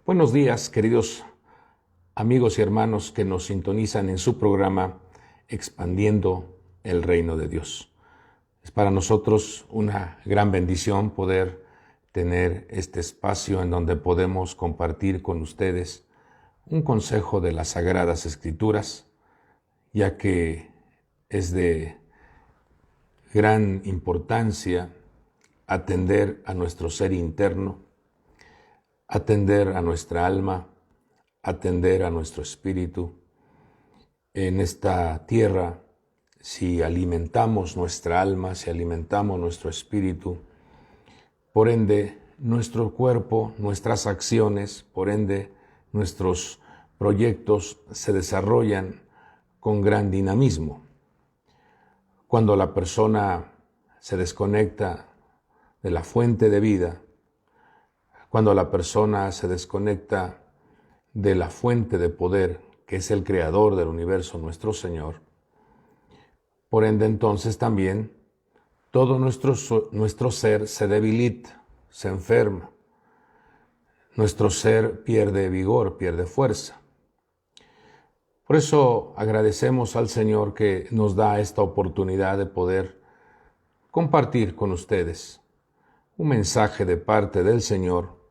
Buenos días, queridos amigos y hermanos que nos sintonizan en su programa Expandiendo el Reino de Dios. Es para nosotros una gran bendición poder tener este espacio en donde podemos compartir con ustedes un consejo de las Sagradas Escrituras, ya que es de gran importancia atender a nuestro ser interno, atender a nuestra alma, atender a nuestro espíritu. En esta tierra, si alimentamos nuestra alma, si alimentamos nuestro espíritu, por ende, nuestro cuerpo, nuestras acciones, por ende, nuestros proyectos se desarrollan con gran dinamismo. Cuando la persona se desconecta de la fuente de vida, cuando la persona se desconecta de la fuente de poder, que es el creador del universo, nuestro Señor, por ende entonces también todo nuestro ser se debilita, se enferma, nuestro ser pierde vigor, pierde fuerza. Por eso agradecemos al Señor que nos da esta oportunidad de poder compartir con ustedes un mensaje de parte del Señor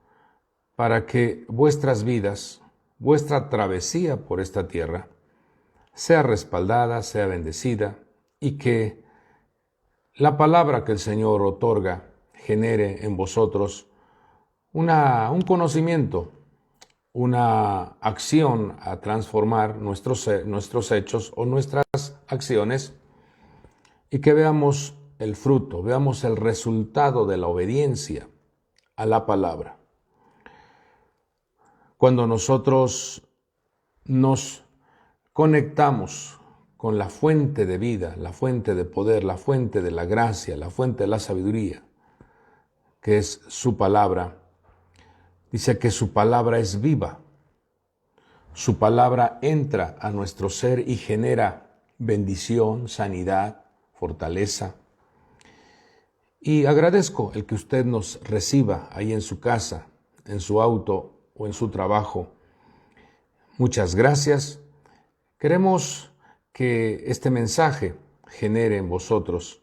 para que vuestras vidas, vuestra travesía por esta tierra, sea respaldada, sea bendecida y que la palabra que el Señor otorga genere en vosotros un conocimiento, una acción a transformar nuestros hechos o nuestras acciones y que veamos el fruto, veamos el resultado de la obediencia a la palabra. Cuando nosotros nos conectamos con la fuente de vida, la fuente de poder, la fuente de la gracia, la fuente de la sabiduría, que es su palabra, dice que su palabra es viva. Su palabra entra a nuestro ser y genera bendición, sanidad, fortaleza. Y agradezco el que usted nos reciba ahí en su casa, en su auto o en su trabajo. Muchas gracias. Queremos que este mensaje genere en vosotros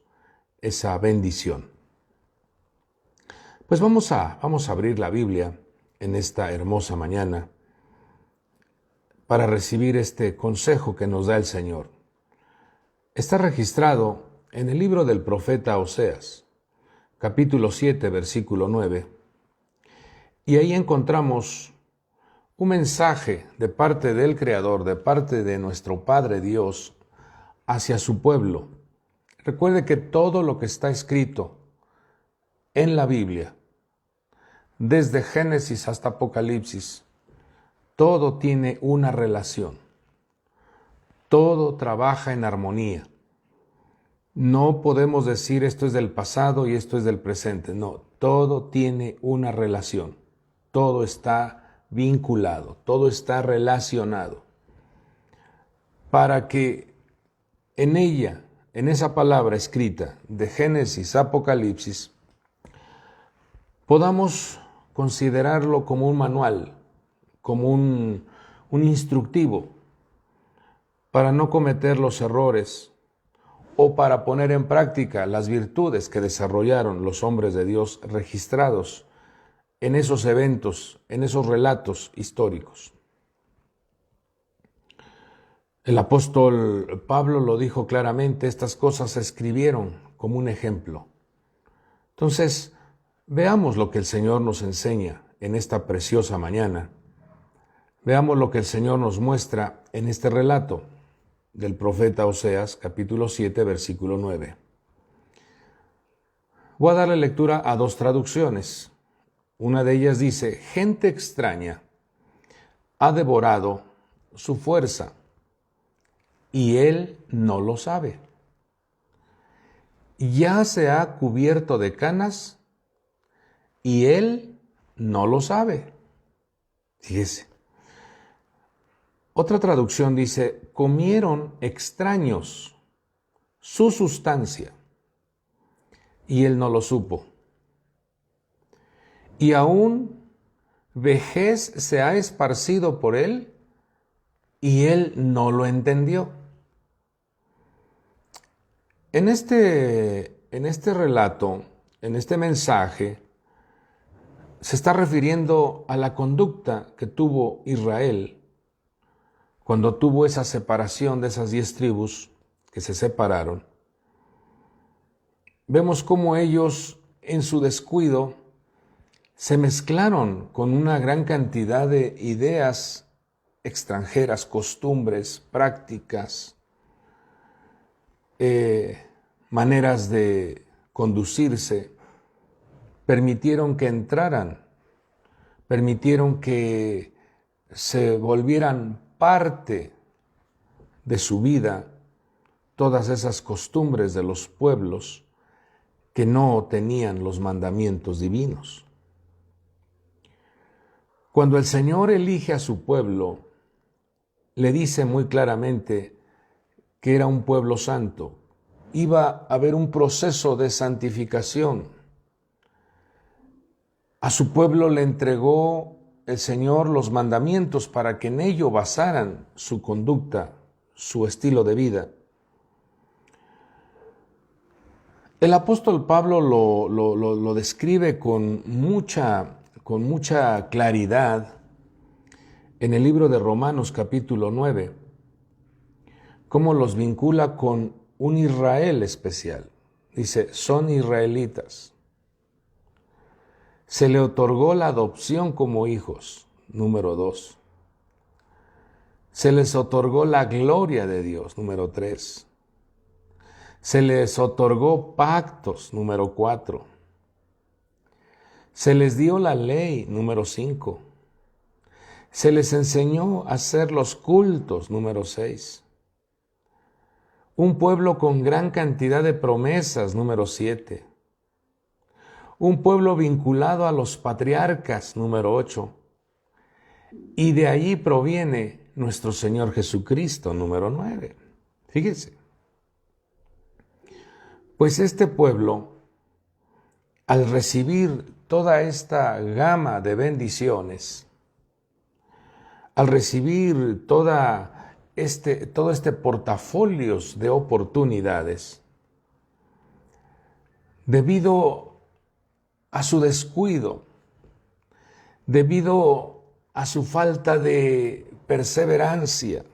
esa bendición. Pues vamos a abrir la Biblia en esta hermosa mañana para recibir este consejo que nos da el Señor. Está registrado en el libro del profeta Oseas, capítulo 7, versículo 9, y ahí encontramos un mensaje de parte del Creador, de parte de nuestro Padre Dios, hacia su pueblo. Recuerde que todo lo que está escrito en la Biblia, desde Génesis hasta Apocalipsis, todo tiene una relación. Todo trabaja en armonía. No podemos decir esto es del pasado y esto es del presente. No, todo tiene una relación. Todo está vinculado, todo está relacionado, para que en ella, en esa palabra escrita de Génesis a Apocalipsis, podamos considerarlo como un manual, como un instructivo, para no cometer los errores o para poner en práctica las virtudes que desarrollaron los hombres de Dios registrados en esos eventos, en esos relatos históricos. El apóstol Pablo lo dijo claramente, estas cosas se escribieron como un ejemplo. Entonces, veamos lo que el Señor nos enseña en esta preciosa mañana. Veamos lo que el Señor nos muestra en este relato del profeta Oseas, capítulo 7, versículo 9. Voy a darle lectura a dos traducciones. Una de ellas dice, gente extraña ha devorado su fuerza y él no lo sabe. Ya se ha cubierto de canas y él no lo sabe. Fíjese. Otra traducción dice, comieron extraños su sustancia y él no lo supo. Y aún vejez se ha esparcido por él y él no lo entendió. En este relato, en este mensaje, se está refiriendo a la conducta que tuvo Israel cuando tuvo esa separación de esas 10 tribus que se separaron. Vemos cómo ellos, en su descuido, se mezclaron con una gran cantidad de ideas extranjeras, costumbres, prácticas, maneras de conducirse, permitieron que entraran, permitieron que se volvieran parte de su vida todas esas costumbres de los pueblos que no tenían los mandamientos divinos. Cuando el Señor elige a su pueblo, le dice muy claramente que era un pueblo santo. Iba a haber un proceso de santificación. A su pueblo le entregó el Señor los mandamientos para que en ello basaran su conducta, su estilo de vida. El apóstol Pablo lo describe con mucha claridad en el libro de Romanos capítulo 9, cómo los vincula con un Israel especial. Dice, son israelitas. Se le otorgó la adopción como hijos, número 2. Se les otorgó la gloria de Dios, número 3. Se les otorgó pactos, número 4. Se les dio la ley, número 5. Se les enseñó a hacer los cultos, número 6. Un pueblo con gran cantidad de promesas, número 7. Un pueblo vinculado a los patriarcas, número 8. Y de ahí proviene nuestro Señor Jesucristo, número 9. Fíjense. Pues este pueblo, al recibir toda esta gama de bendiciones, al recibir todo este portafolio de oportunidades, debido a su descuido, debido a su falta de perseverancia,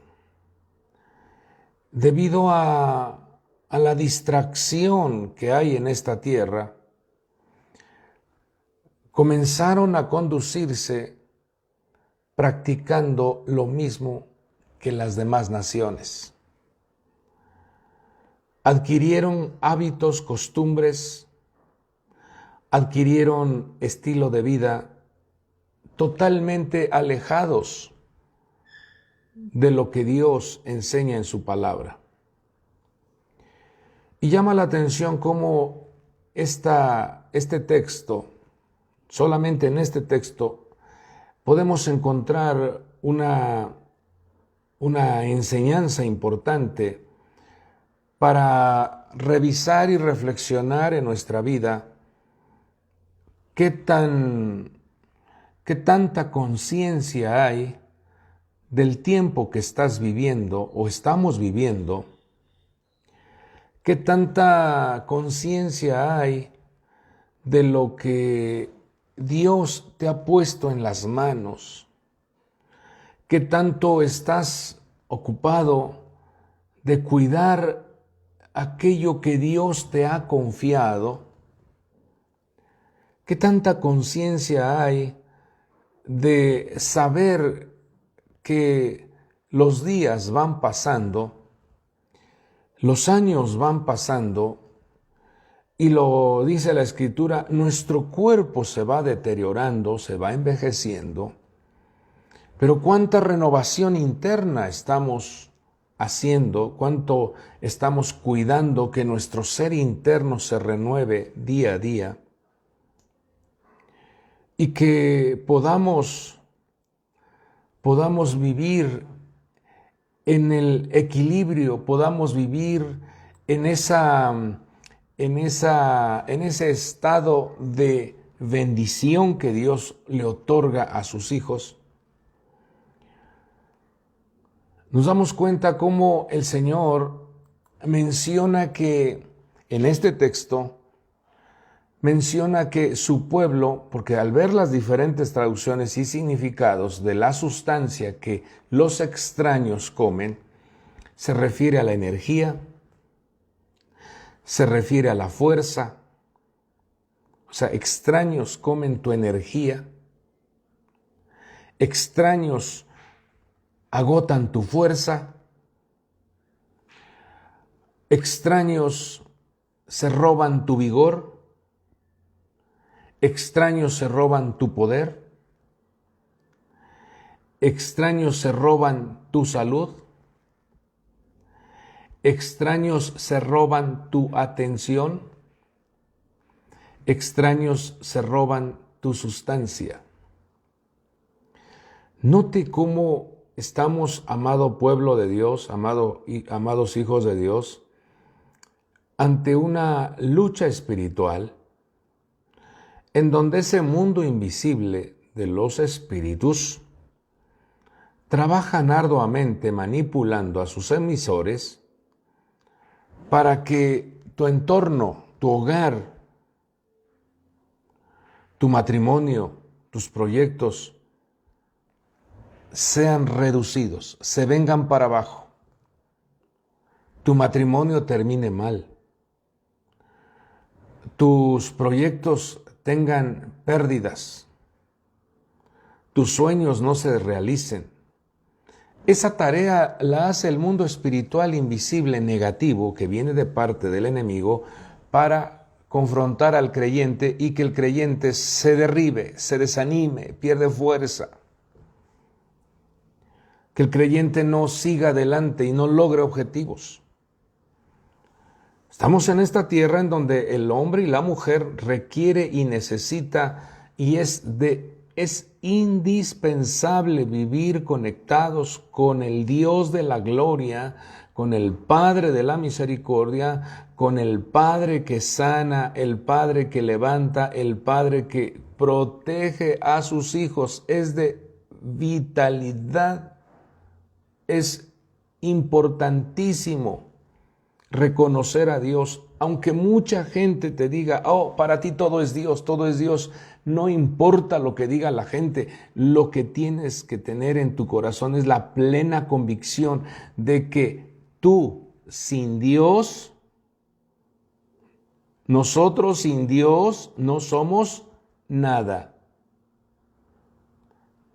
debido a la distracción que hay en esta tierra, comenzaron a conducirse practicando lo mismo que las demás naciones. Adquirieron hábitos, costumbres, adquirieron estilo de vida totalmente alejados de lo que Dios enseña en su palabra. Y llama la atención cómo este texto, solamente en este texto, podemos encontrar una enseñanza importante para revisar y reflexionar en nuestra vida qué tanta conciencia hay del tiempo que estás viviendo o estamos viviendo. ¿Qué tanta conciencia hay de lo que Dios te ha puesto en las manos? ¿Qué tanto estás ocupado de cuidar aquello que Dios te ha confiado? ¿Qué tanta conciencia hay de saber que los días van pasando, los años van pasando, y lo dice la Escritura, nuestro cuerpo se va deteriorando, se va envejeciendo, pero cuánta renovación interna estamos haciendo, cuánto estamos cuidando que nuestro ser interno se renueve día a día y que podamos vivir en el equilibrio, podamos vivir en ese estado de bendición que Dios le otorga a sus hijos, nos damos cuenta cómo el Señor menciona que en este texto, menciona que su pueblo, porque al ver las diferentes traducciones y significados de la sustancia que los extraños comen, se refiere a la energía, se refiere a la fuerza. O sea, extraños comen tu energía, extraños agotan tu fuerza, extraños se roban tu vigor, extraños se roban tu poder, extraños se roban tu salud, extraños se roban tu atención, extraños se roban tu sustancia. Note cómo estamos, amado pueblo de Dios, amados hijos de Dios, ante una lucha espiritual en donde ese mundo invisible de los espíritus trabajan arduamente manipulando a sus emisores para que tu entorno, tu hogar, tu matrimonio, tus proyectos sean reducidos, se vengan para abajo. Tu matrimonio termine mal. Tus proyectos tengan pérdidas. Tus sueños no se realicen. Esa tarea la hace el mundo espiritual invisible negativo que viene de parte del enemigo para confrontar al creyente y que el creyente se derribe, se desanime, pierde fuerza. Que el creyente no siga adelante y no logre objetivos. Estamos en esta tierra en donde el hombre y la mujer requiere y necesita y es indispensable vivir conectados con el Dios de la gloria, con el Padre de la misericordia, con el Padre que sana, el Padre que levanta, el Padre que protege a sus hijos. Es de vitalidad, es importantísimo reconocer a Dios, aunque mucha gente te diga, oh, para ti todo es Dios, no importa lo que diga la gente, lo que tienes que tener en tu corazón es la plena convicción de que tú sin Dios, nosotros sin Dios no somos nada.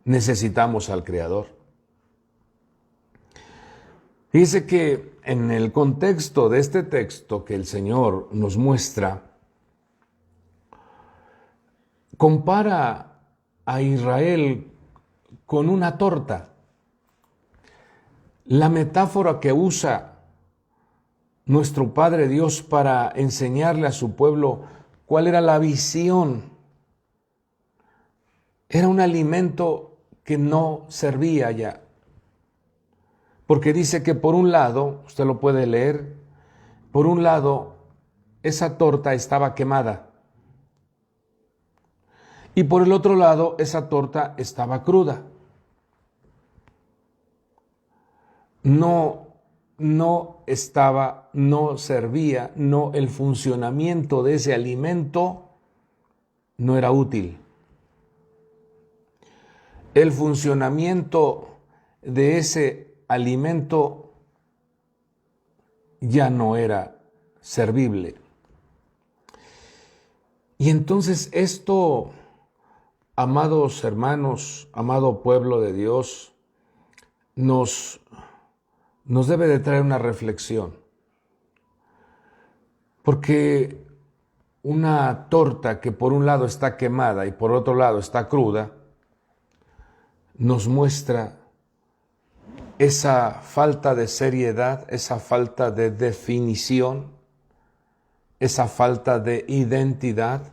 Necesitamos al Creador. Dice que en el contexto de este texto que el Señor nos muestra, compara a Israel con una torta. La metáfora que usa nuestro Padre Dios para enseñarle a su pueblo cuál era la visión. Era un alimento que no servía ya. Porque dice que por un lado, usted lo puede leer, por un lado esa torta estaba quemada y por el otro lado esa torta estaba cruda. No servía, el funcionamiento de ese alimento no era útil. El funcionamiento de ese alimento ya no era servible. Y entonces esto, amados hermanos, amado pueblo de Dios, nos debe de traer una reflexión. Porque una torta que por un lado está quemada y por otro lado está cruda, nos muestra esa falta de seriedad, esa falta de definición, esa falta de identidad,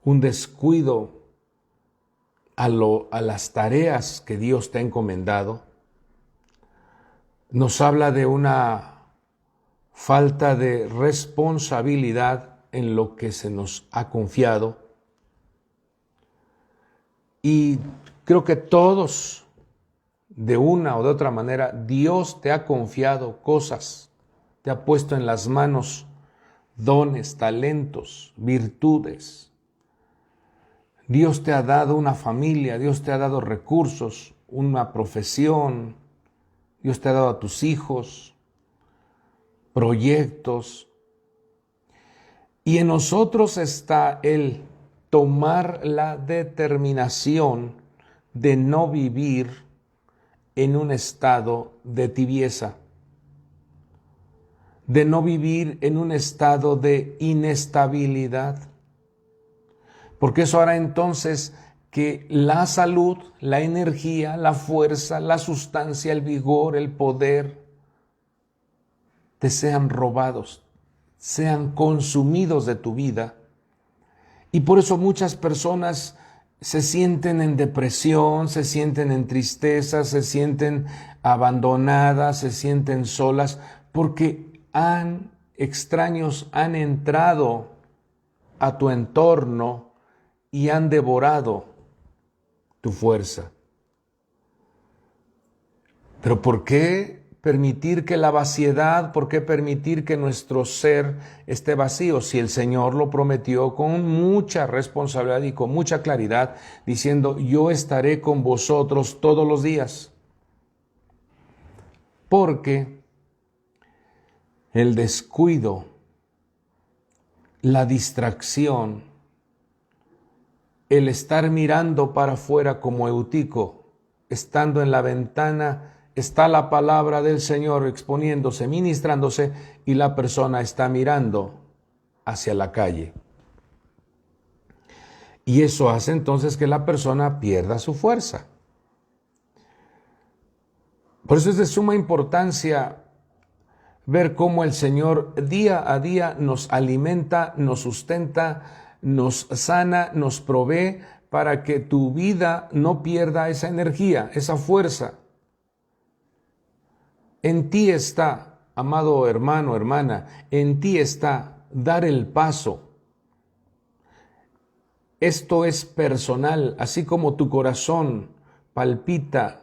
un descuido a las tareas que Dios te ha encomendado. Nos habla de una falta de responsabilidad en lo que se nos ha confiado. Y creo que todos, de una o de otra manera, Dios te ha confiado cosas, te ha puesto en las manos dones, talentos, virtudes. Dios te ha dado una familia, Dios te ha dado recursos, una profesión, Dios te ha dado a tus hijos, proyectos. Y en nosotros está el tomar la determinación de no vivir en un estado de tibieza, de no vivir en un estado de inestabilidad. Porque eso hará entonces que la salud, la energía, la fuerza, la sustancia, el vigor, el poder, te sean robados, sean consumidos de tu vida. Y por eso muchas personas se sienten en depresión, se sienten en tristeza, se sienten abandonadas, se sienten solas, porque extraños han entrado a tu entorno y han devorado tu fuerza. Pero ¿por qué permitir que la vaciedad, por qué permitir que nuestro ser esté vacío? Si el Señor lo prometió con mucha responsabilidad y con mucha claridad, diciendo, yo estaré con vosotros todos los días. Porque el descuido, la distracción, el estar mirando para afuera como Eutico, estando en la ventana, está la palabra del Señor exponiéndose, ministrándose, y la persona está mirando hacia la calle. Y eso hace entonces que la persona pierda su fuerza. Por eso es de suma importancia ver cómo el Señor día a día nos alimenta, nos sustenta, nos sana, nos provee para que tu vida no pierda esa energía, esa fuerza. En ti está, amado hermano, hermana, en ti está dar el paso. Esto es personal, así como tu corazón palpita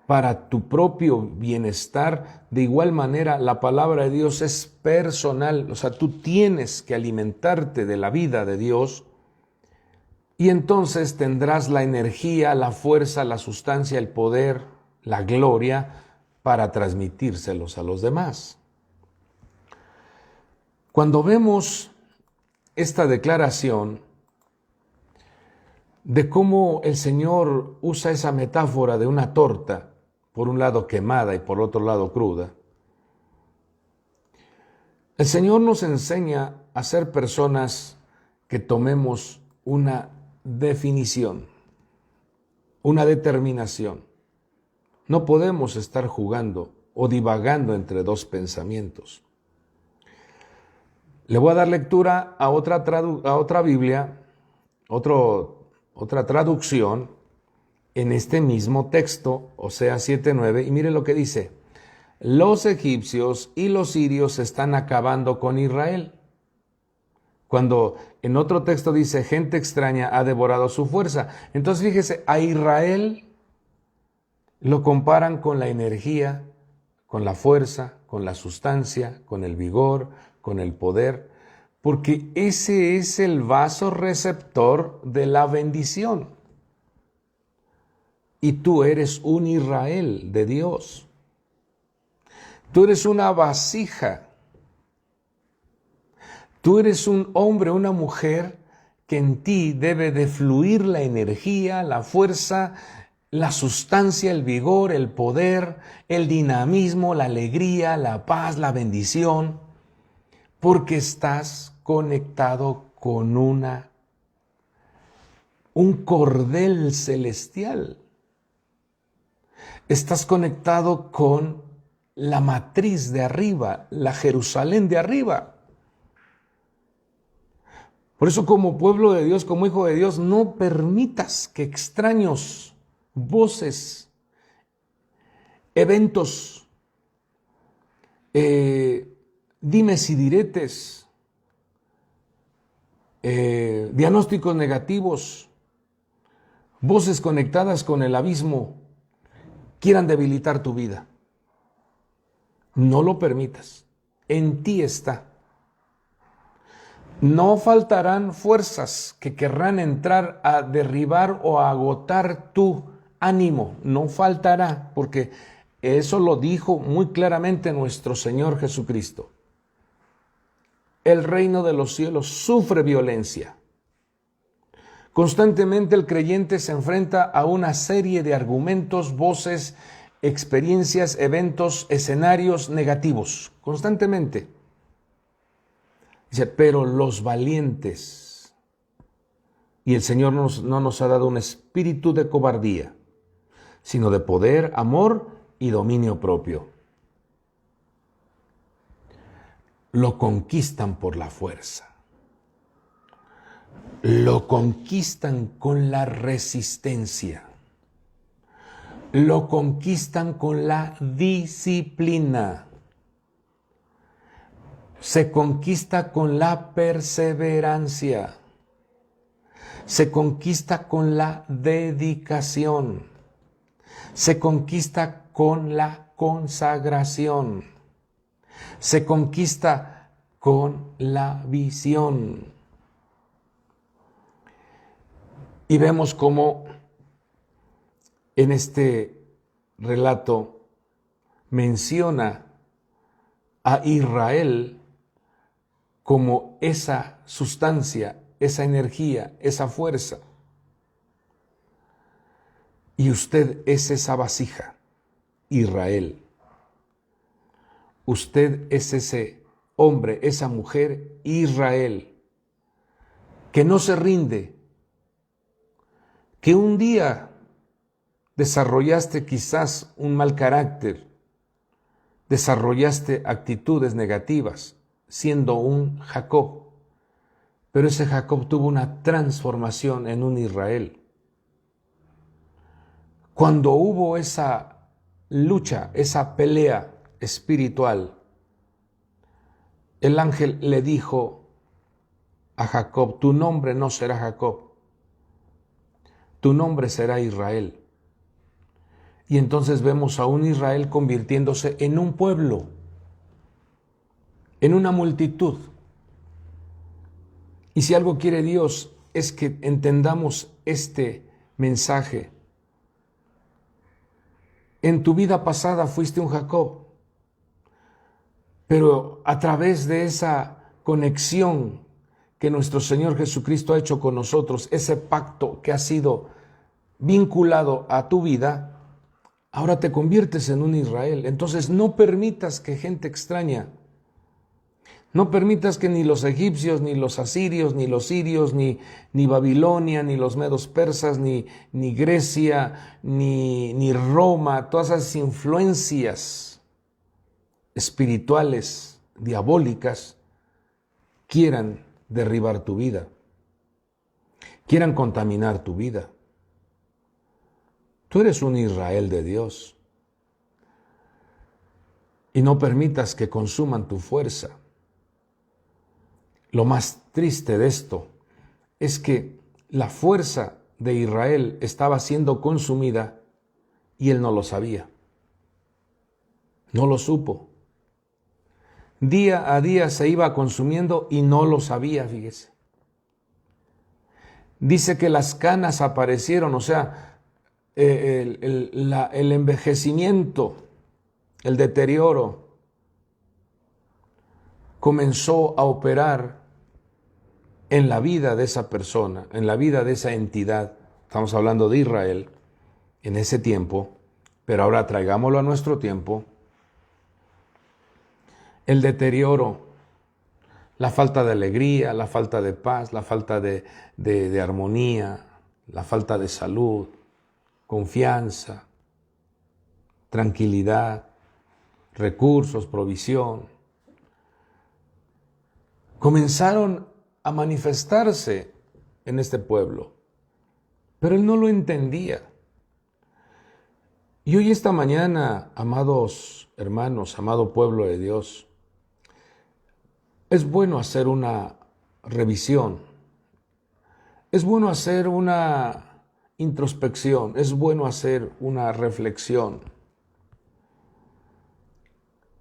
para tu propio bienestar, de igual manera la palabra de Dios es personal. O sea, tú tienes que alimentarte de la vida de Dios y entonces tendrás la energía, la fuerza, la sustancia, el poder, la gloria para transmitírselos a los demás. Cuando vemos esta declaración de cómo el Señor usa esa metáfora de una torta, por un lado quemada y por otro lado cruda, el Señor nos enseña a ser personas que tomemos una definición, una determinación. No podemos estar jugando o divagando entre dos pensamientos. Le voy a dar lectura a otra Biblia, otra traducción en este mismo texto, Oseas 7:9, y mire lo que dice: los egipcios y los sirios están acabando con Israel. Cuando en otro texto dice, gente extraña ha devorado su fuerza. Entonces fíjese, a Israel lo comparan con la energía, con la fuerza, con la sustancia, con el vigor, con el poder, porque ese es el vaso receptor de la bendición. Y tú eres un Israel de Dios. Tú eres una vasija. Tú eres un hombre, una mujer que en ti debe de fluir la energía, la fuerza, la sustancia, el vigor, el poder, el dinamismo, la alegría, la paz, la bendición, porque estás conectado con un cordel celestial. Estás conectado con la matriz de arriba, la Jerusalén de arriba. Por eso, como pueblo de Dios, como hijo de Dios, no permitas que extraños, voces, eventos, dimes y diretes, diagnósticos negativos, voces conectadas con el abismo quieran debilitar tu vida. No lo permitas. En ti está. No faltarán fuerzas que querrán entrar a derribar o a agotar tu ánimo. No faltará, porque eso lo dijo muy claramente nuestro Señor Jesucristo. El reino de los cielos sufre violencia. Constantemente el creyente se enfrenta a una serie de argumentos, voces, experiencias, eventos, escenarios negativos. Constantemente. Dice, pero los valientes, y el Señor no nos ha dado un espíritu de cobardía, sino de poder, amor y dominio propio. Lo conquistan por la fuerza. Lo conquistan con la resistencia. Lo conquistan con la disciplina. Se conquista con la perseverancia. Se conquista con la dedicación. Se conquista con la consagración. Se conquista con la visión. Y vemos cómo en este relato menciona a Israel como esa sustancia, esa energía, esa fuerza. Y usted es esa vasija, Israel. Usted es ese hombre, esa mujer, Israel, que no se rinde, que un día desarrollaste quizás un mal carácter, desarrollaste actitudes negativas, siendo un Jacob, pero ese Jacob tuvo una transformación en un Israel. Cuando hubo esa lucha, esa pelea espiritual, el ángel le dijo a Jacob, tu nombre no será Jacob, tu nombre será Israel. Y entonces vemos a un Israel convirtiéndose en un pueblo, en una multitud. Y si algo quiere Dios es que entendamos este mensaje. En tu vida pasada fuiste un Jacob, pero a través de esa conexión que nuestro Señor Jesucristo ha hecho con nosotros, ese pacto que ha sido vinculado a tu vida, ahora te conviertes en un Israel. Entonces no permitas que gente extraña, no permitas que ni los egipcios, ni los asirios, ni los sirios, ni Babilonia, ni los medos persas, ni Grecia, ni Roma, todas esas influencias espirituales, diabólicas, quieran derribar tu vida, quieran contaminar tu vida. Tú eres un Israel de Dios y no permitas que consuman tu fuerza. Lo más triste de esto es que la fuerza de Israel estaba siendo consumida y él no lo sabía. No lo supo. Día a día se iba consumiendo y no lo sabía, fíjese. Dice que las canas aparecieron, o sea, el envejecimiento, el deterioro, comenzó a operar en la vida de esa persona, en la vida de esa entidad. Estamos hablando de Israel en ese tiempo, pero ahora traigámoslo a nuestro tiempo. El deterioro, la falta de alegría, la falta de paz, la falta de armonía, la falta de salud, confianza, tranquilidad, recursos, provisión, comenzaron a manifestarse en este pueblo, pero él no lo entendía. Y hoy esta mañana, amados hermanos, amado pueblo de Dios, es bueno hacer una revisión, es bueno hacer una introspección, es bueno hacer una reflexión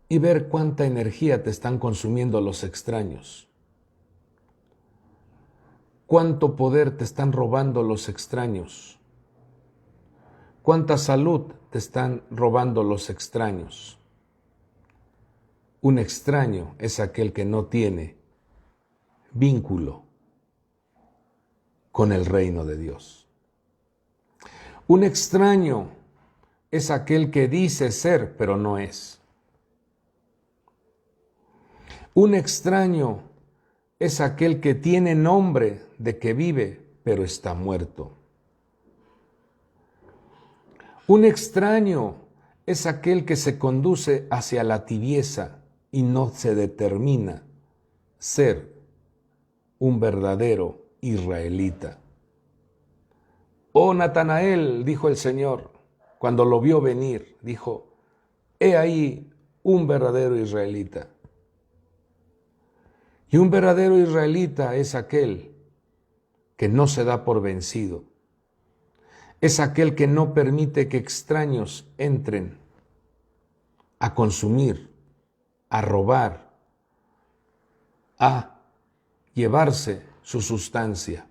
y ver cuánta energía te están consumiendo los extraños. Cuánto poder te están robando los extraños. Cuánta salud te están robando los extraños. Un extraño es aquel que no tiene vínculo con el reino de Dios. Un extraño es aquel que dice ser, pero no es. Un extraño es aquel que tiene nombre de que vive, pero está muerto. Un extraño es aquel que se conduce hacia la tibieza y no se determina ser un verdadero israelita. Oh Natanael, dijo el Señor, cuando lo vio venir, dijo, he ahí un verdadero israelita. Y un verdadero israelita es aquel que no se da por vencido. Es aquel que no permite que extraños entren a consumir, a robar, a llevarse su sustancia.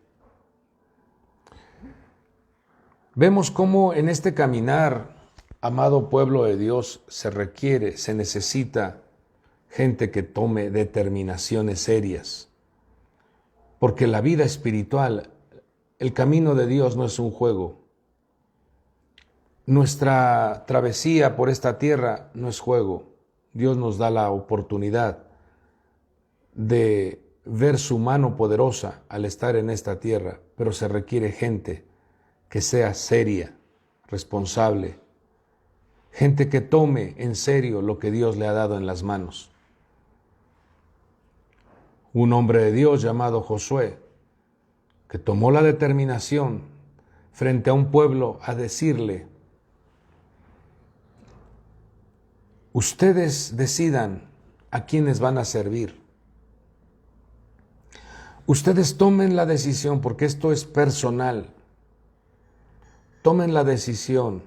Vemos cómo en este caminar, amado pueblo de Dios, se necesita gente que tome determinaciones serias. Porque la vida espiritual, el camino de Dios no es un juego. Nuestra travesía por esta tierra no es juego. Dios nos da la oportunidad de ver su mano poderosa al estar en esta tierra, pero se requiere gente que sea seria, responsable, gente que tome en serio lo que Dios le ha dado en las manos. Un hombre de Dios llamado Josué, que tomó la determinación frente a un pueblo a decirle, ustedes decidan a quiénes van a servir. Ustedes tomen la decisión, porque esto es personal. Tomen la decisión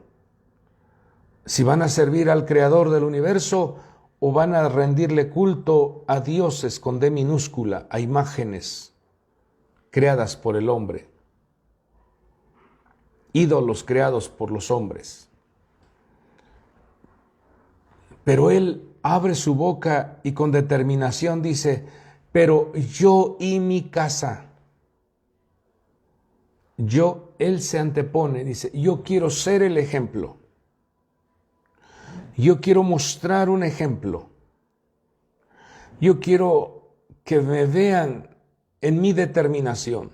si van a servir al Creador del universo o van a rendirle culto a dioses con D minúscula, a imágenes creadas por el hombre, ídolos creados por los hombres. Pero él abre su boca y con determinación dice, pero yo y mi casa. Él se antepone, dice, yo quiero ser el ejemplo. Yo quiero mostrar un ejemplo. Yo quiero que me vean en mi determinación.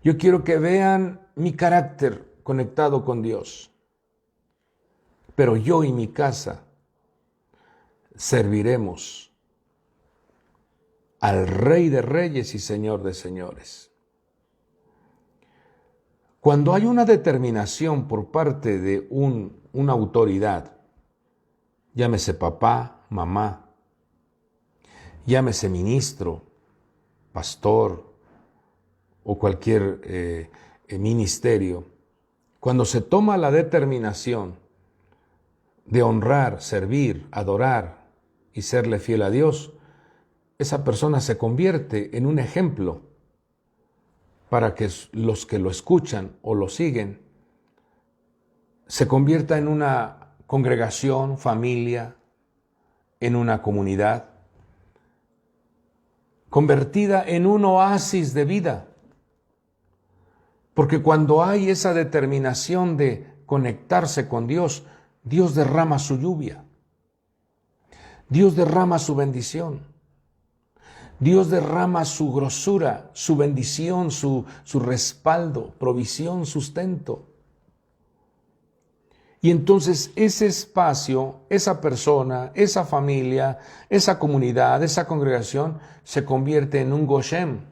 Yo quiero que vean mi carácter conectado con Dios. Pero yo y mi casa serviremos al Rey de Reyes y Señor de Señores. Cuando hay una determinación por parte de una autoridad, llámese papá, mamá, llámese ministro, pastor o cualquier ministerio, cuando se toma la determinación de honrar, servir, adorar y serle fiel a Dios, esa persona se convierte en un ejemplo para que los que lo escuchan o lo siguen se convierta en una congregación, familia, en una comunidad, convertida en un oasis de vida. Porque cuando hay esa determinación de conectarse con Dios, Dios derrama su lluvia. Dios derrama su bendición. Dios derrama su grosura, su bendición, su respaldo, provisión, sustento. Y entonces ese espacio, esa persona, esa familia, esa comunidad, esa congregación se convierte en un Goshen,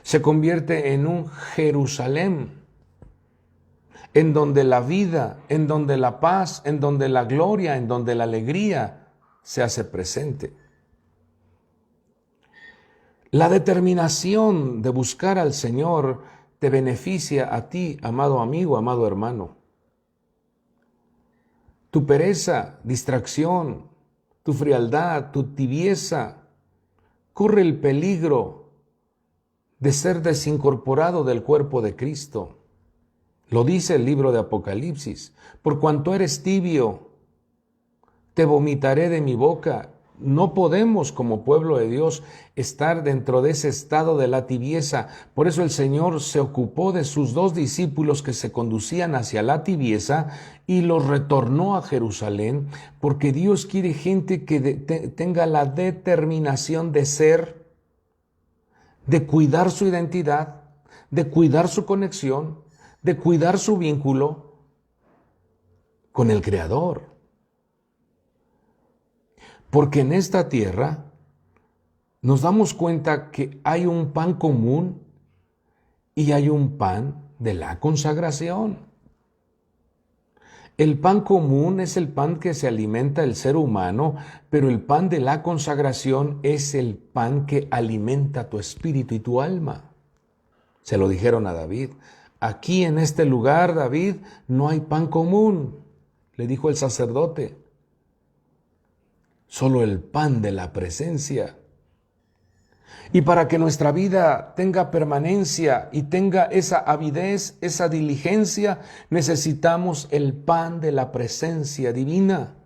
se convierte en un Jerusalén, en donde la vida, en donde la paz, en donde la gloria, en donde la alegría se hace presente. La determinación de buscar al Señor te beneficia a ti, amado amigo, amado hermano. Tu pereza, distracción, tu frialdad, tu tibieza, corre el peligro de ser desincorporado del cuerpo de Cristo. Lo dice el libro de Apocalipsis. Por cuanto eres tibio, te vomitaré de mi boca. No podemos, como pueblo de Dios, estar dentro de ese estado de la tibieza. Por eso el Señor se ocupó de sus 2 discípulos que se conducían hacia la tibieza y los retornó a Jerusalén, porque Dios quiere gente que tenga la determinación de ser, de cuidar su identidad, de cuidar su conexión, de cuidar su vínculo con el Creador. Porque en esta tierra nos damos cuenta que hay un pan común y hay un pan de la consagración. El pan común es el pan que se alimenta el ser humano, pero el pan de la consagración es el pan que alimenta tu espíritu y tu alma. Se lo dijeron a David. Aquí en este lugar, David, no hay pan común, le dijo el sacerdote. Solo el pan de la presencia. Y para que nuestra vida tenga permanencia y tenga esa avidez, esa diligencia, necesitamos el pan de la presencia divina.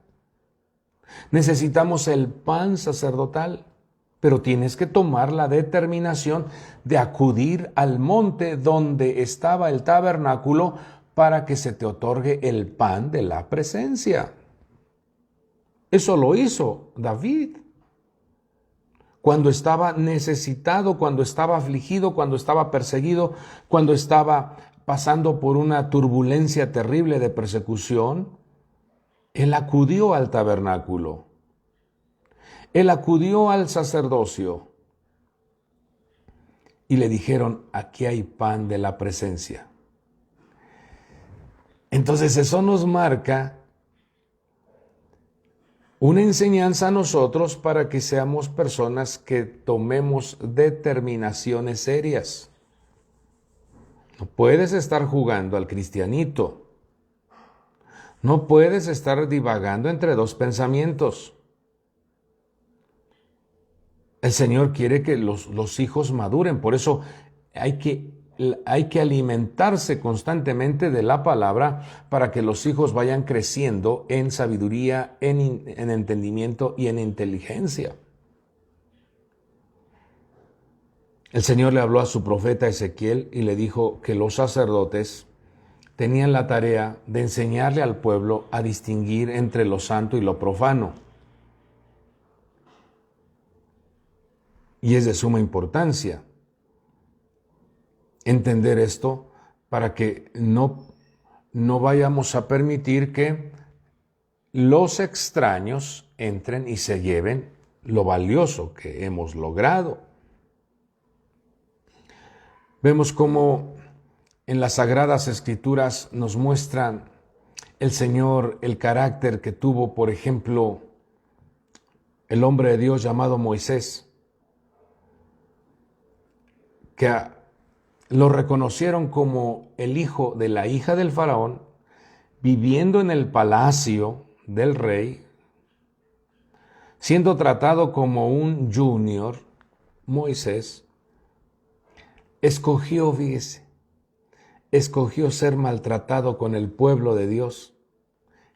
Necesitamos el pan sacerdotal, pero tienes que tomar la determinación de acudir al monte donde estaba el tabernáculo para que se te otorgue el pan de la presencia. Eso lo hizo David. Cuando estaba necesitado, cuando estaba afligido, cuando estaba perseguido, cuando estaba pasando por una turbulencia terrible de persecución, él acudió al tabernáculo. Él acudió al sacerdocio y le dijeron, aquí hay pan de la presencia. Entonces eso nos marca una enseñanza a nosotros para que seamos personas que tomemos determinaciones serias. No puedes estar jugando al cristianito. No puedes estar divagando entre 2 pensamientos. El Señor quiere que los hijos maduren, por eso hay que alimentarse constantemente de la palabra para que los hijos vayan creciendo en sabiduría, en entendimiento y en inteligencia. El Señor le habló a su profeta Ezequiel y le dijo que los sacerdotes tenían la tarea de enseñarle al pueblo a distinguir entre lo santo y lo profano. Y es de suma importancia entender esto para que no vayamos a permitir que los extraños entren y se lleven lo valioso que hemos logrado. Vemos cómo en las Sagradas Escrituras nos muestran el Señor el carácter que tuvo, por ejemplo, el hombre de Dios llamado Moisés, que lo reconocieron como el hijo de la hija del faraón, viviendo en el palacio del rey, siendo tratado como un junior. Moisés escogió ser maltratado con el pueblo de Dios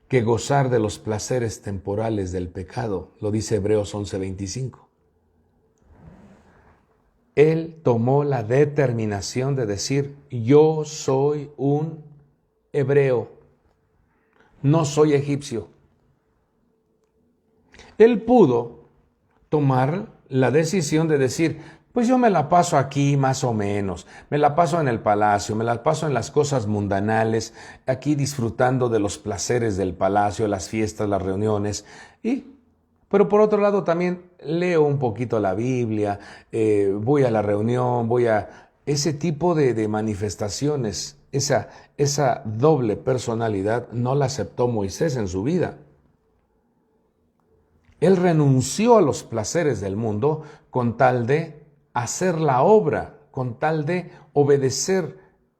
que gozar de los placeres temporales del pecado, lo dice Hebreos 11:25. Él tomó la determinación de decir, yo soy un hebreo, no soy egipcio. Él pudo tomar la decisión de decir, pues yo me la paso aquí más o menos, me la paso en el palacio, me la paso en las cosas mundanales, aquí disfrutando de los placeres del palacio, las fiestas, las reuniones, pero por otro lado también leo un poquito la Biblia, voy a la reunión, voy a ese tipo de manifestaciones, esa doble personalidad no la aceptó Moisés en su vida. Él renunció a los placeres del mundo con tal de hacer la obra, con tal de obedecer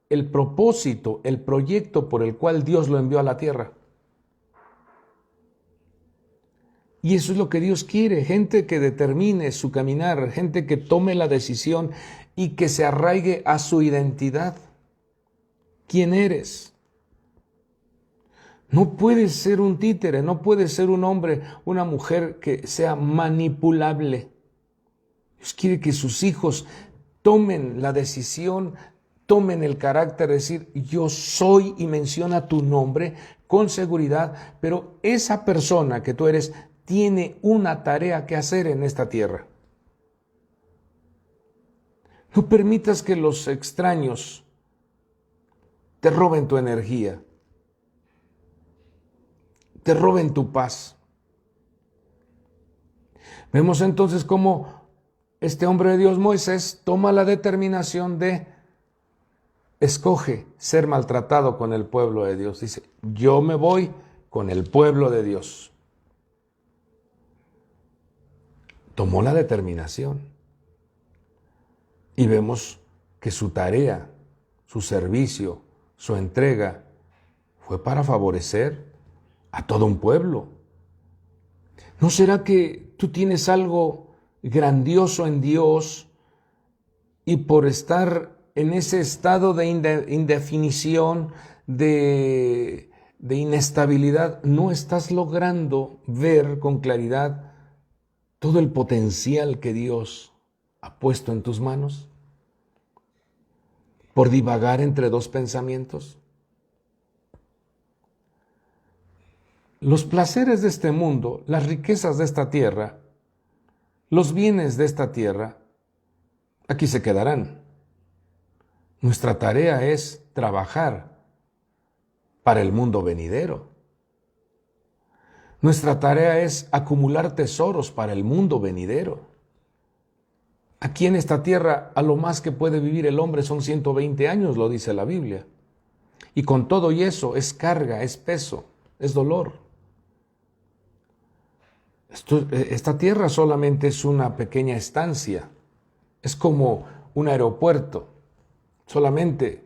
el propósito, el proyecto por el cual Dios lo envió a la tierra. Y eso es lo que Dios quiere, gente que determine su caminar, gente que tome la decisión y que se arraigue a su identidad. ¿Quién eres? No puedes ser un títere, no puedes ser un hombre, una mujer que sea manipulable. Dios quiere que sus hijos tomen la decisión, tomen el carácter de decir, yo soy, y menciona tu nombre con seguridad, pero esa persona que tú eres tiene una tarea que hacer en esta tierra. No permitas que los extraños te roben tu energía, te roben tu paz. Vemos entonces cómo este hombre de Dios, Moisés, toma la determinación de escoge ser maltratado con el pueblo de Dios. Dice, yo me voy con el pueblo de Dios. Tomó la determinación. Y vemos que su tarea, su servicio, su entrega fue para favorecer a todo un pueblo. ¿No será que tú tienes algo grandioso en Dios y por estar en ese estado de indefinición, de inestabilidad, no estás logrando ver con claridad todo el potencial que Dios ha puesto en tus manos? ¿Por divagar entre dos pensamientos? Los placeres de este mundo, las riquezas de esta tierra, los bienes de esta tierra, aquí se quedarán. Nuestra tarea es trabajar para el mundo venidero. Nuestra tarea es acumular tesoros para el mundo venidero. Aquí en esta tierra, a lo más que puede vivir el hombre son 120 años, lo dice la Biblia. Y con todo y eso es carga, es peso, es dolor. Esta tierra solamente es una pequeña estancia. Es como un aeropuerto. Solamente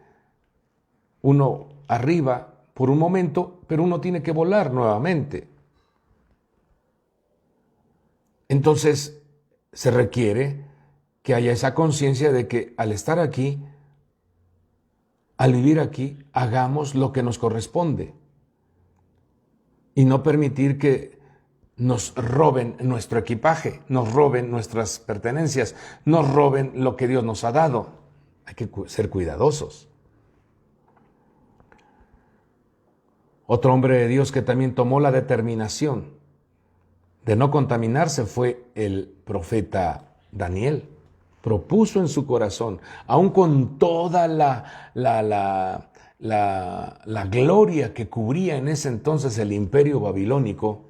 uno arriba por un momento, pero uno tiene que volar nuevamente. Entonces se requiere que haya esa conciencia de que al estar aquí, al vivir aquí, hagamos lo que nos corresponde y no permitir que nos roben nuestro equipaje, nos roben nuestras pertenencias, nos roben lo que Dios nos ha dado. Hay que ser cuidadosos. Otro hombre de Dios que también tomó la determinación de no contaminarse fue el profeta Daniel. Propuso en su corazón, aun con toda la gloria que cubría en ese entonces el imperio babilónico,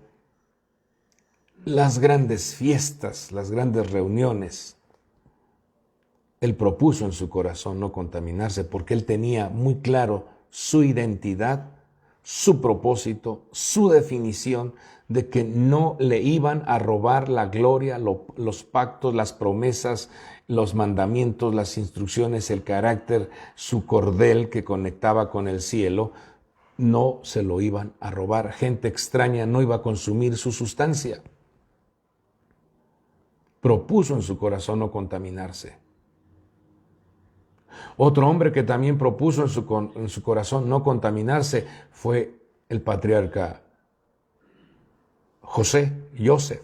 las grandes fiestas, las grandes reuniones, él propuso en su corazón no contaminarse porque él tenía muy claro su identidad, su propósito, su definición de que no le iban a robar la gloria, los pactos, las promesas, los mandamientos, las instrucciones, el carácter, su cordel que conectaba con el cielo, no se lo iban a robar. Gente extraña no iba a consumir su sustancia. Propuso en su corazón no contaminarse. Otro hombre que también propuso en su corazón no contaminarse fue el patriarca Joseph.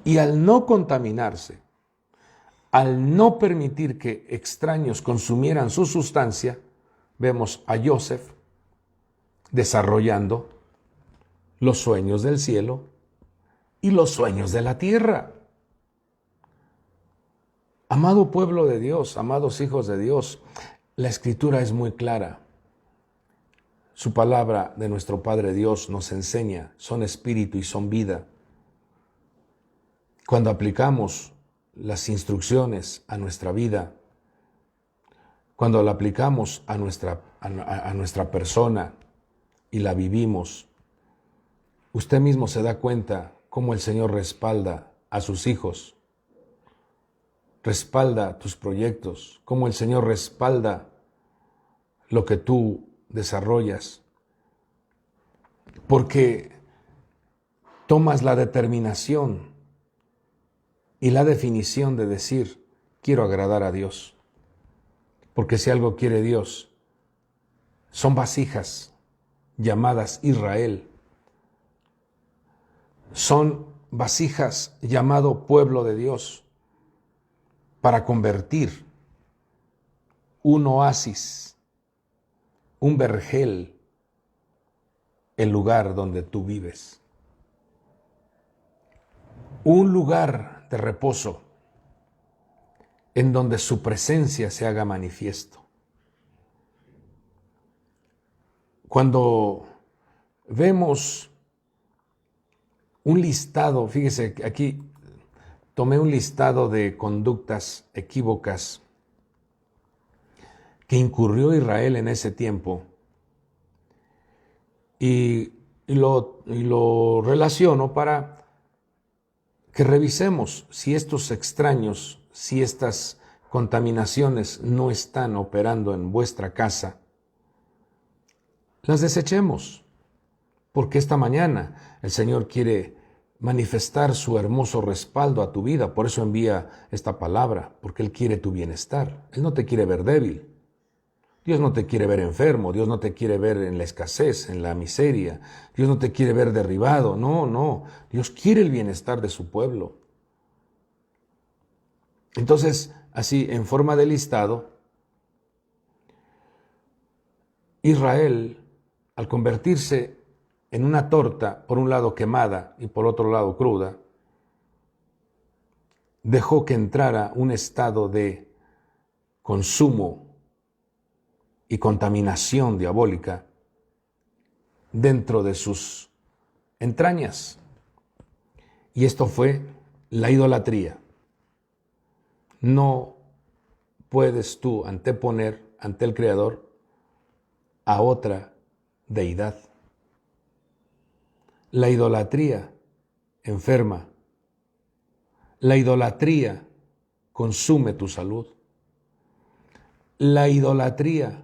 Y al no contaminarse, al no permitir que extraños consumieran su sustancia, vemos a Joseph desarrollando los sueños del cielo y los sueños de la tierra. Amado pueblo de Dios, amados hijos de Dios, la Escritura es muy clara. Su palabra de nuestro Padre Dios nos enseña, son espíritu y son vida. Cuando aplicamos las instrucciones a nuestra vida, cuando la aplicamos a nuestra persona y la vivimos, usted mismo se da cuenta cómo el Señor respalda a sus hijos, respalda tus proyectos, cómo el Señor respalda lo que tú desarrollas, porque tomas la determinación y la definición de decir, quiero agradar a Dios. Porque si algo quiere Dios, son vasijas llamadas Israel. Son vasijas llamado pueblo de Dios para convertir un oasis, un vergel, el lugar donde tú vives. Un lugar de reposo en donde su presencia se haga manifiesto. Cuando vemos un listado, fíjese, aquí tomé un listado de conductas equívocas que incurrió Israel en ese tiempo y lo relaciono para que revisemos si estos extraños, si estas contaminaciones no están operando en vuestra casa, las desechemos, porque esta mañana el Señor quiere manifestar su hermoso respaldo a tu vida, por eso envía esta palabra, porque Él quiere tu bienestar, Él no te quiere ver débil, Dios no te quiere ver enfermo, Dios no te quiere ver en la escasez, en la miseria, Dios no te quiere ver derribado, no, Dios quiere el bienestar de su pueblo. Entonces, así, en forma de listado, Israel, al convertirse en una torta, por un lado quemada y por otro lado cruda, dejó que entrara un estado de consumo y contaminación diabólica dentro de sus entrañas. Y esto fue la idolatría. No puedes tú anteponer ante el Creador a otra deidad. La idolatría enferma. La idolatría consume tu salud. La idolatría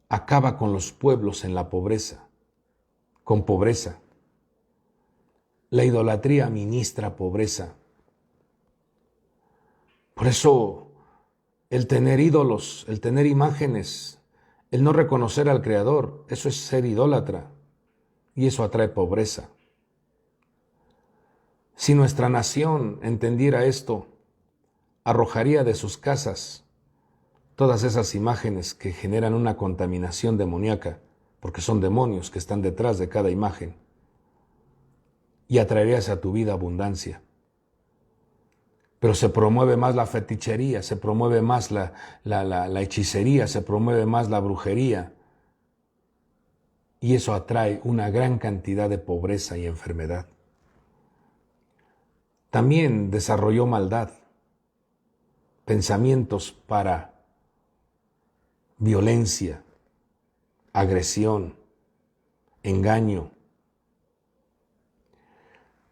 acaba con los pueblos en la pobreza, con pobreza. La idolatría ministra pobreza. Por eso, el tener ídolos, el tener imágenes, el no reconocer al Creador, eso es ser idólatra y eso atrae pobreza. Si nuestra nación entendiera esto, arrojaría de sus casas todas esas imágenes que generan una contaminación demoníaca, porque son demonios que están detrás de cada imagen, y atraerías a tu vida abundancia. Pero se promueve más la fetichería, se promueve más la hechicería, se promueve más la brujería, y eso atrae una gran cantidad de pobreza y enfermedad. También desarrolló maldad, pensamientos para violencia, agresión, engaño.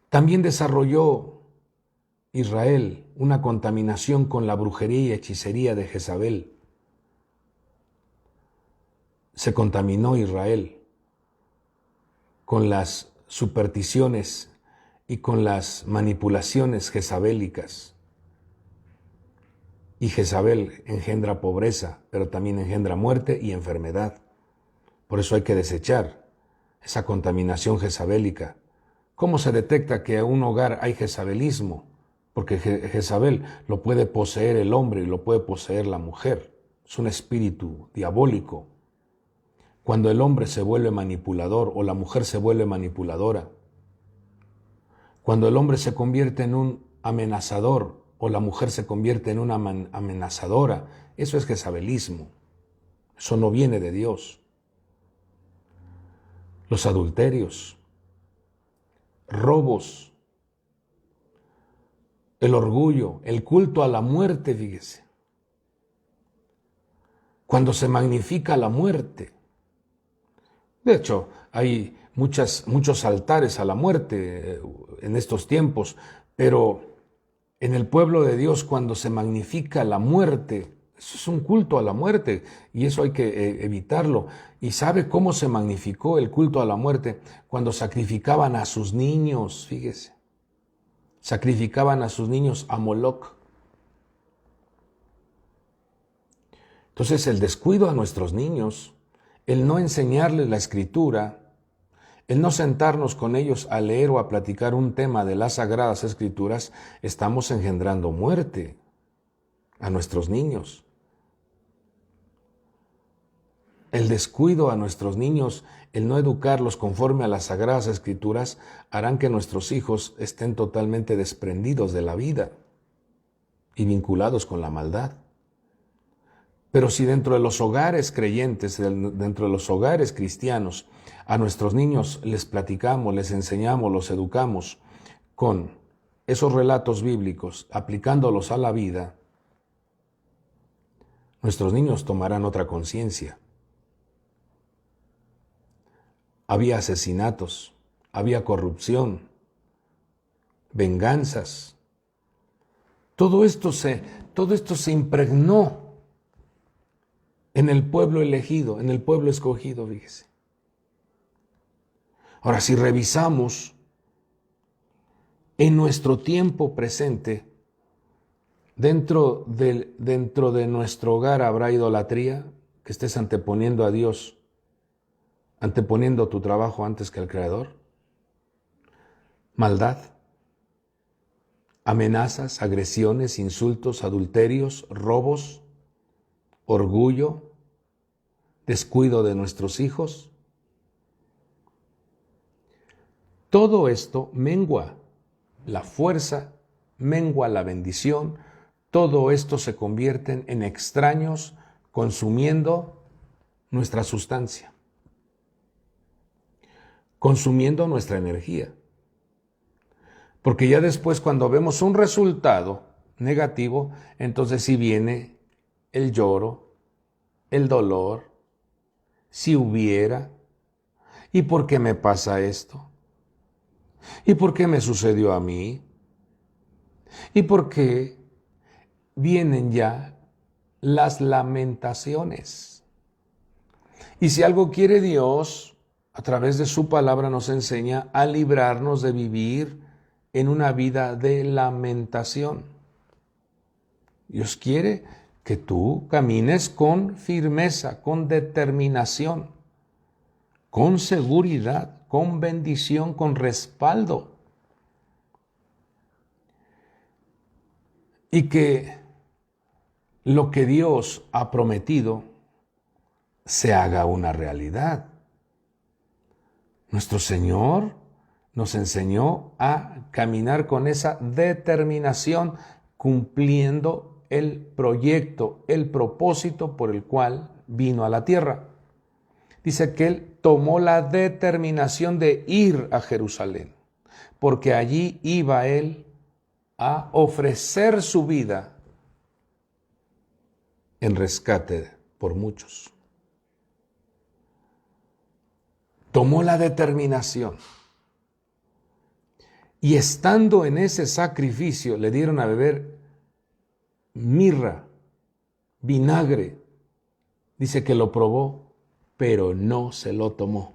También desarrolló Israel una contaminación con la brujería y hechicería de Jezabel. Se contaminó Israel con las supersticiones y con las manipulaciones jezabélicas. Y Jezabel engendra pobreza, pero también engendra muerte y enfermedad. Por eso hay que desechar esa contaminación jezabélica. ¿Cómo se detecta que en un hogar hay jezabelismo? Porque Jezabel lo puede poseer el hombre y lo puede poseer la mujer. Es un espíritu diabólico. Cuando el hombre se vuelve manipulador o la mujer se vuelve manipuladora. Cuando el hombre se convierte en un amenazador o la mujer se convierte en una amenazadora, eso es jezabelismo. Eso no viene de Dios. Los adulterios, robos, el orgullo, el culto a la muerte, fíjese. Cuando se magnifica la muerte. De hecho, hay muchos altares a la muerte en estos tiempos, pero En el pueblo de Dios, cuando se magnifica la muerte, eso es un culto a la muerte y eso hay que evitarlo. ¿Y sabe cómo se magnificó el culto a la muerte? Cuando sacrificaban a sus niños, fíjese. Sacrificaban a sus niños a Moloc. Entonces el descuido a nuestros niños, el no enseñarles la Escritura, el no sentarnos con ellos a leer o a platicar un tema de las Sagradas Escrituras, estamos engendrando muerte a nuestros niños. El descuido a nuestros niños, el no educarlos conforme a las Sagradas Escrituras, harán que nuestros hijos estén totalmente desprendidos de la vida y vinculados con la maldad. Pero si dentro de los hogares creyentes, dentro de los hogares cristianos, a nuestros niños les platicamos, les enseñamos, los educamos con esos relatos bíblicos, aplicándolos a la vida, nuestros niños tomarán otra conciencia. Había asesinatos, había corrupción, venganzas. Todo esto se impregnó en el pueblo elegido, en el pueblo escogido, fíjese. Ahora, si revisamos en nuestro tiempo presente, dentro de nuestro hogar habrá idolatría, que estés anteponiendo a Dios, anteponiendo tu trabajo antes que al Creador, maldad, amenazas, agresiones, insultos, adulterios, robos, orgullo, descuido de nuestros hijos. Todo esto mengua la fuerza, mengua la bendición. Todo esto se convierten en extraños consumiendo nuestra sustancia, consumiendo nuestra energía. Porque ya después, cuando vemos un resultado negativo, entonces sí viene el lloro, el dolor, si hubiera, ¿y por qué me pasa esto? ¿Y por qué me sucedió a mí? ¿Y por qué vienen ya las lamentaciones? Y si algo quiere Dios, a través de su palabra nos enseña a librarnos de vivir en una vida de lamentación. Dios quiere que tú camines con firmeza, con determinación, con seguridad, con bendición, con respaldo. Y que lo que Dios ha prometido se haga una realidad. Nuestro Señor nos enseñó a caminar con esa determinación, cumpliendo el proyecto, el propósito por el cual vino a la tierra. Dice que Él tomó la determinación de ir a Jerusalén, porque allí iba Él a ofrecer su vida en rescate por muchos. Tomó la determinación. Y estando en ese sacrificio, le dieron a beber mirra, vinagre. Dice que lo probó, pero no se lo tomó.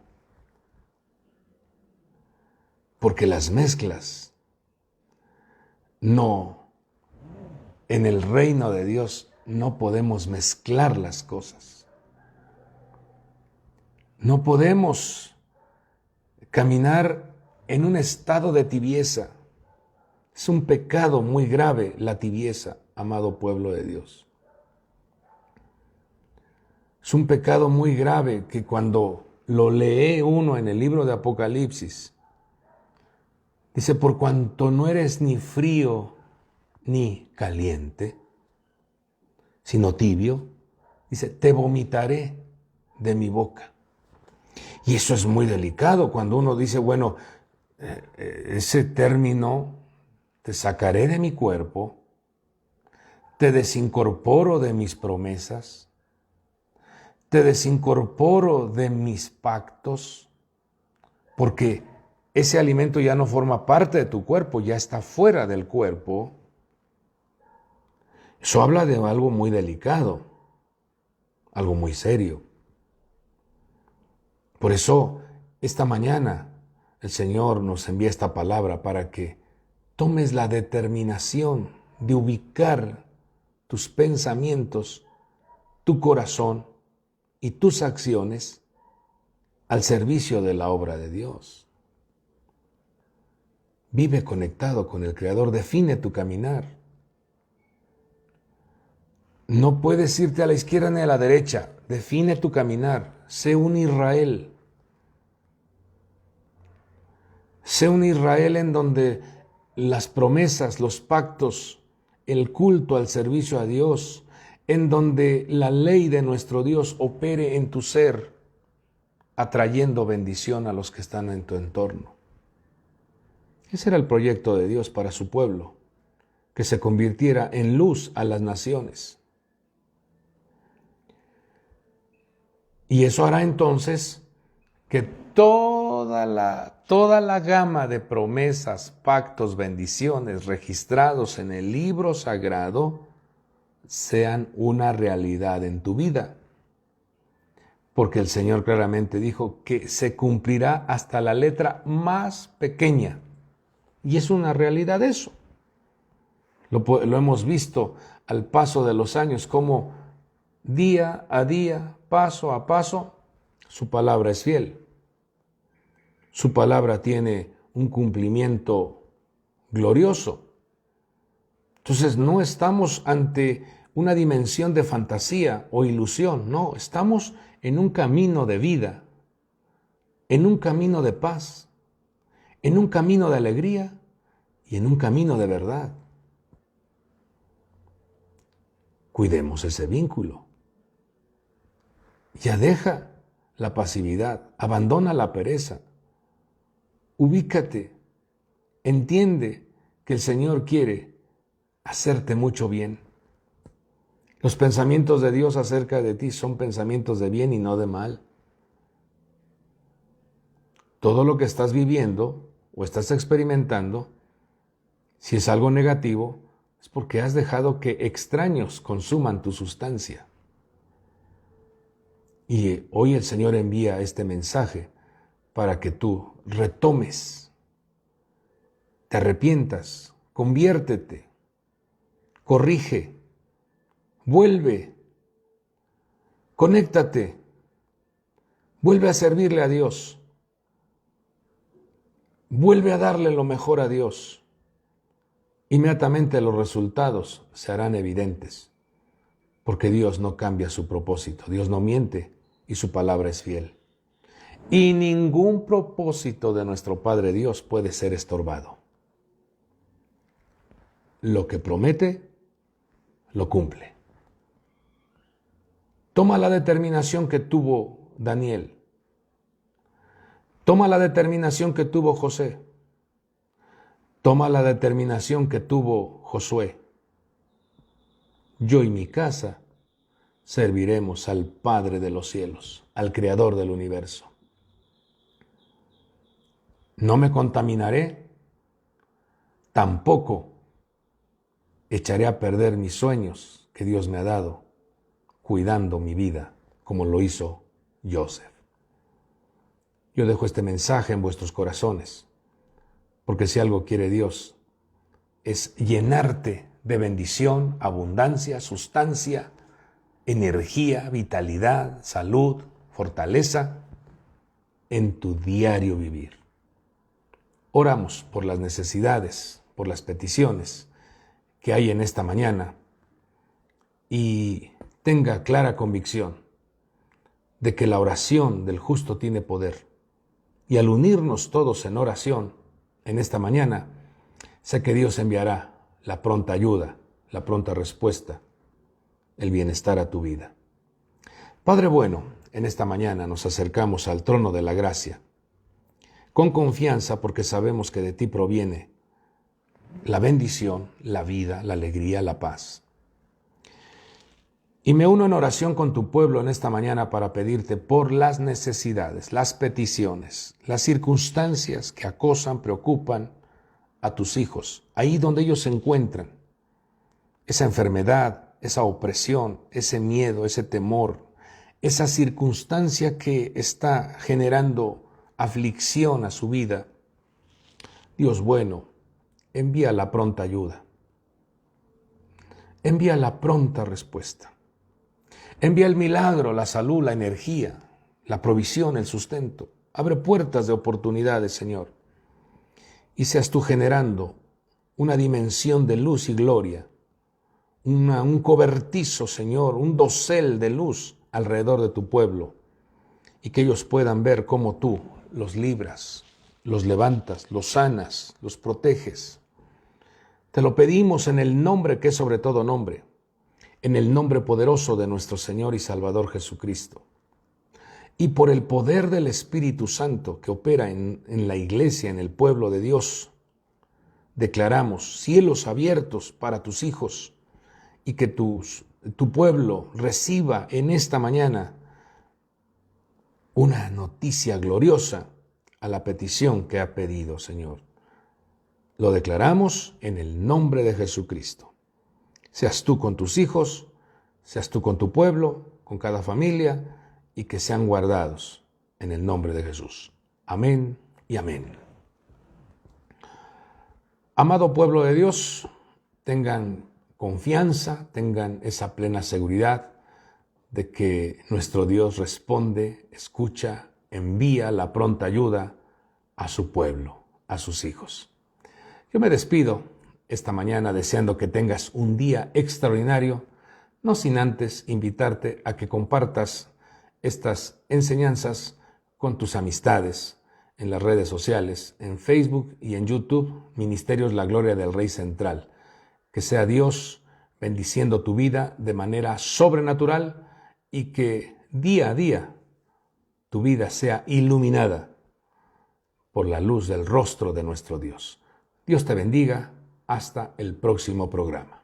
Porque las mezclas no, en el reino de Dios no podemos mezclar las cosas. No podemos caminar en un estado de tibieza. Es un pecado muy grave la tibieza, amado pueblo de Dios. Es un pecado muy grave que cuando lo lee uno en el libro de Apocalipsis, dice, por cuanto no eres ni frío ni caliente, sino tibio, dice, te vomitaré de mi boca. Y eso es muy delicado cuando uno dice, bueno, ese término, te sacaré de mi cuerpo, te desincorporo de mis promesas, te desincorporo de mis pactos, porque ese alimento ya no forma parte de tu cuerpo, ya está fuera del cuerpo. Eso habla de algo muy delicado, algo muy serio. Por eso, esta mañana el Señor nos envía esta palabra para que tomes la determinación de ubicar tus pensamientos, tu corazón y tus acciones al servicio de la obra de Dios. Vive conectado con el Creador, define tu caminar. No puedes irte a la izquierda ni a la derecha, define tu caminar, sé un Israel. Sé un Israel en donde las promesas, los pactos, el culto al servicio a Dios, en donde la ley de nuestro Dios opere en tu ser, atrayendo bendición a los que están en tu entorno. Ese era el proyecto de Dios para su pueblo, que se convirtiera en luz a las naciones. Y eso hará entonces que toda la gama de promesas, pactos, bendiciones registrados en el libro sagrado sean una realidad en tu vida. Porque el Señor claramente dijo que se cumplirá hasta la letra más pequeña. Y es una realidad eso. Lo hemos visto al paso de los años, como día a día, paso a paso, su palabra es fiel. Su palabra tiene un cumplimiento glorioso. Entonces no estamos ante una dimensión de fantasía o ilusión, no, estamos en un camino de vida, en un camino de paz, en un camino de alegría y en un camino de verdad. Cuidemos ese vínculo. Ya deja la pasividad, abandona la pereza. Ubícate, entiende que el Señor quiere hacerte mucho bien. Los pensamientos de Dios acerca de ti son pensamientos de bien y no de mal. Todo lo que estás viviendo o estás experimentando, si es algo negativo, es porque has dejado que extraños consuman tu sustancia. Y hoy el Señor envía este mensaje para que tú retomes, te arrepientas, conviértete, corrige, vuelve, conéctate, vuelve a servirle a Dios, vuelve a darle lo mejor a Dios. Inmediatamente los resultados se harán evidentes, porque Dios no cambia su propósito, Dios no miente y su palabra es fiel. Y ningún propósito de nuestro Padre Dios puede ser estorbado. Lo que promete, lo cumple. Toma la determinación que tuvo Daniel. Toma la determinación que tuvo José. Toma la determinación que tuvo Josué. Yo y mi casa serviremos al Padre de los cielos, al Creador del universo. No me contaminaré, tampoco echaré a perder mis sueños que Dios me ha dado, cuidando mi vida, como lo hizo Joseph. Yo dejo este mensaje en vuestros corazones, porque si algo quiere Dios, es llenarte de bendición, abundancia, sustancia, energía, vitalidad, salud, fortaleza en tu diario vivir. Oramos por las necesidades, por las peticiones que hay en esta mañana y tenga clara convicción de que la oración del justo tiene poder. Y al unirnos todos en oración en esta mañana, sé que Dios enviará la pronta ayuda, la pronta respuesta, el bienestar a tu vida. Padre bueno, en esta mañana nos acercamos al trono de la gracia, con confianza porque sabemos que de ti proviene la bendición, la vida, la alegría, la paz. Y me uno en oración con tu pueblo en esta mañana para pedirte por las necesidades, las peticiones, las circunstancias que acosan, preocupan a tus hijos, ahí donde ellos se encuentran. esa enfermedad, esa opresión, ese miedo, ese temor, esa circunstancia que está generando aflicción a su vida. Dios bueno, envía la pronta ayuda. Envía la pronta respuesta. Envía el milagro, la salud, la energía, la provisión, el sustento. Abre puertas de oportunidades, Señor. Y seas tú generando una dimensión de luz y gloria, un cobertizo, Señor, un dosel de luz alrededor de tu pueblo, y que ellos puedan ver cómo tú los libras, los levantas, los sanas, los proteges. Te lo pedimos en el nombre que es sobre todo nombre, en el nombre poderoso de nuestro Señor y Salvador Jesucristo. Y por el poder del Espíritu Santo que opera en la iglesia, en el pueblo de Dios, declaramos cielos abiertos para tus hijos y que tu pueblo reciba en esta mañana una noticia gloriosa a la petición que ha pedido, Señor. Lo declaramos en el nombre de Jesucristo. Seas tú con tus hijos, seas tú con tu pueblo, con cada familia, y que sean guardados en el nombre de Jesús. Amén y amén. Amado pueblo de Dios, tengan confianza, tengan esa plena seguridad de que nuestro Dios responde, escucha, envía la pronta ayuda a su pueblo, a sus hijos. Yo me despido esta mañana deseando que tengas un día extraordinario, no sin antes invitarte a que compartas estas enseñanzas con tus amistades en las redes sociales, en Facebook y en YouTube, Ministerios La Gloria del Rey Central. Que sea Dios bendiciendo tu vida de manera sobrenatural y que día a día tu vida sea iluminada por la luz del rostro de nuestro Dios. Dios te bendiga. Hasta el próximo programa.